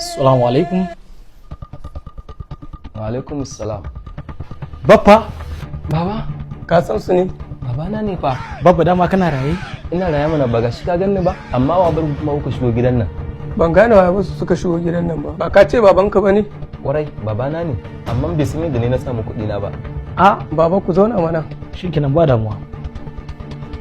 Assalamu alaikum. Wa alaikum assalam. Baffa, Baba, ka san su ne? babana ne fa. Baffa dama kana raye? Ina raya mana ba gashi ka ganni ba, amma wa bar kuma kuka shigo gidan nan. Ban gane wa wasu suka shigo gidan nan ba. Ba ka ce babanka ba ne? Warai, babana ne, amma bai san yadda ne na samu kuɗi na ba. A, baba ku zauna mana. Shikenan ba damuwa.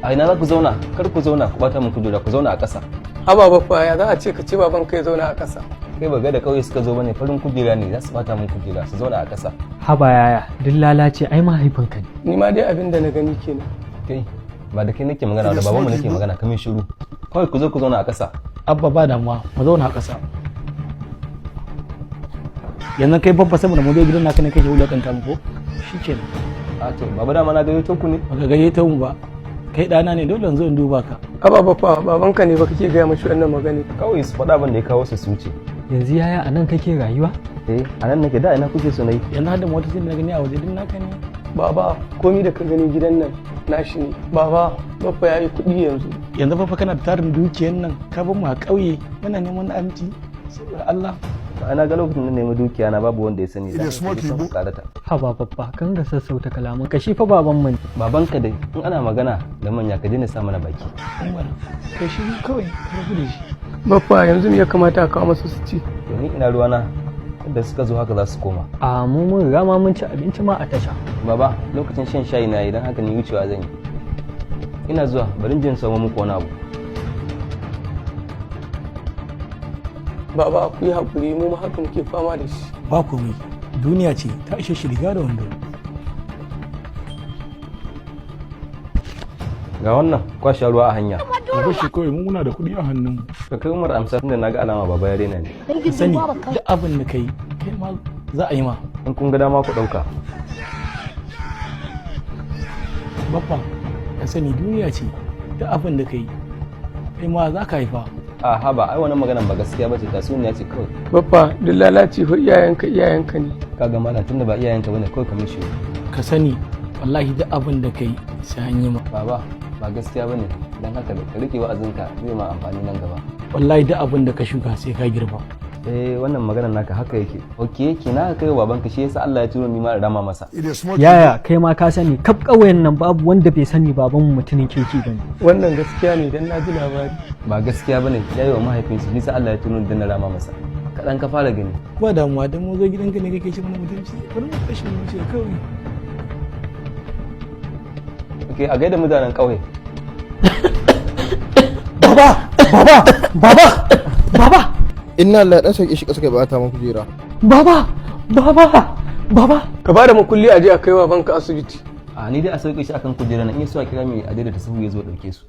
A ina za ku zauna? Kar ku zauna, ku bata min kujera, ku zauna a ƙasa. Haba baffa ya za a ce ka ce babanka ya zauna a ƙasa. Kai ba ga da kauye suka zo bane, farin kujera ne, za su bata min kujera, su zauna a ƙasa. Haba yaya, duk lalace ai mahaifinka ne. Ni ma dai abin da na gani kenan. Kai, ba da kai nake magana da babanmu nake magana, kamin shiru. Kawai ku zo ku zauna a ƙasa. Abba ba damuwa, mu zauna a ƙasa. Yanzu kai babba saboda mu zo gidan naka ne kake wulakanta mu ko? Shikenan. A to, baba dama na gayyato ku ne? Baka gayyato mu ba. Kai ɗana ne dole yanzu in duba ka. Haba baffa babanka ne ba kake gaya mashi wannan magana. Kawai su faɗa abin da ya kawo su wuce. Yanzu yaya a nan kake rayuwa? A nan nake da ina kuke so na yi. Yanzu har da motocin da na gani a waje din naka ne. Baba komi da ka gani gidan nan nashi ne. Baba baffa ya yi kuɗi yanzu. Yanzu fa kana da tarin dukiyar nan ka bar mu a ƙauye muna neman aminci. Saboda Allah. Ana ga lokacin da nemi dukiya na babu wanda ya sani da sun karata. Haba babba kan ga sassauta kalaman ka shi fa baban mu ne. Babanka dai in ana magana da manya ka daina sa mana baki. Umar, kai shi kawai ka rabu da shi. Baffa yanzu me ya kamata a kawo masu su ci? To ni ina ruwana da suka zo haka za su koma. A mu mun riga ma mun ci abinci ma a tasha. Baba lokacin shan shayi na idan haka ni wucewa zan yi. Ina zuwa bari in je in samu muku wani abu. Baba ku yi haƙuri mu ma haka muke fama da shi. Ba komai. Duniya ce ta ishe shi riga da wando. Ga wannan kwashe ruwa a hanya. Ba shi kawai mu muna da kuɗi a hannun. Ka kai Umar amsa tunda naga alama baba ya rena ne. Ka sani duk abin da kai kai ma za a yi ma. In kun ga dama ku ɗauka. Baffa, ka sani duniya ce duk abin da kai kai ma za ka haifa. A haba ai wannan maganar ba gaskiya ba ce tatsuniya ce kawai. Baffa duk lalaci fa iyayenka ne. Kaga mana tunda ba iyayenka bane kawai kamar shi. Ka sani wallahi duk abin da kai sai an yi ma. Baba ba gaskiya bane dan haka da ka rike wa'azinka zai ma amfani nan gaba. Wallahi duk abin da ka shuka sai ka girba. Wannan maganar naka haka yake. Okay, kina kai wa babanka shi yasa Allah ya turo ni ma da rama masa. Yaya kai ma ka sani kaf ƙauyen nan babu wanda bai sani baban mu mutumin kirki bane. Wannan gaskiya ne dan na ji labari. Ba gaskiya bane yayi wa mahaifinsa shi yasa Allah ya turo ni da rama masa. Kadan ka fara gani. Ba damuwa dan mu zo gidanka ne kake ci mana mutunci. Bari mu kashe mu ce kawai. Okay, a gaida mutanen ƙauye. Baba! Inna Allah dan sauke shi kasa kai ba ta mun kujera. Baba! Ka bada makulli a je a kai wa banka asibiti. A ni dai a sauke shi akan kujera na in so a kira mai a daidaita sahu ya zo dauke su.